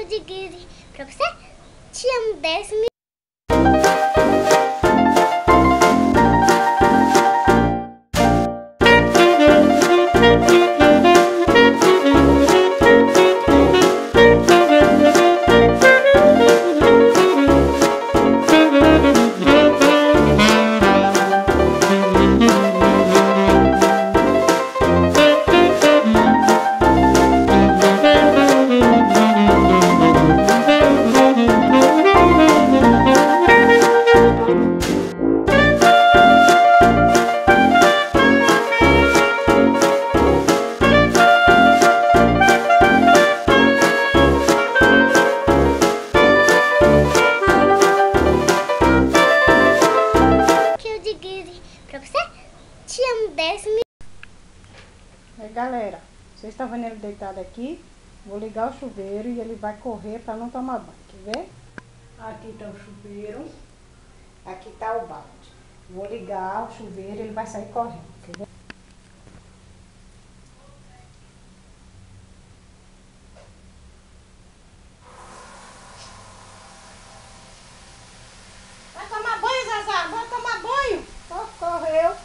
de guise pra você. Te amo 10 mil. Pra você, te amo 10 mil. Galera, vocês estão vendo ele deitado aqui? Vou ligar o chuveiro e ele vai correr para não tomar banho, quer ver? Aqui está o chuveiro, aqui está o balde. Vou ligar o chuveiro e ele vai sair correndo, quer ver? Vai tomar banho, Zazá, vai tomar banho! Ó, correu.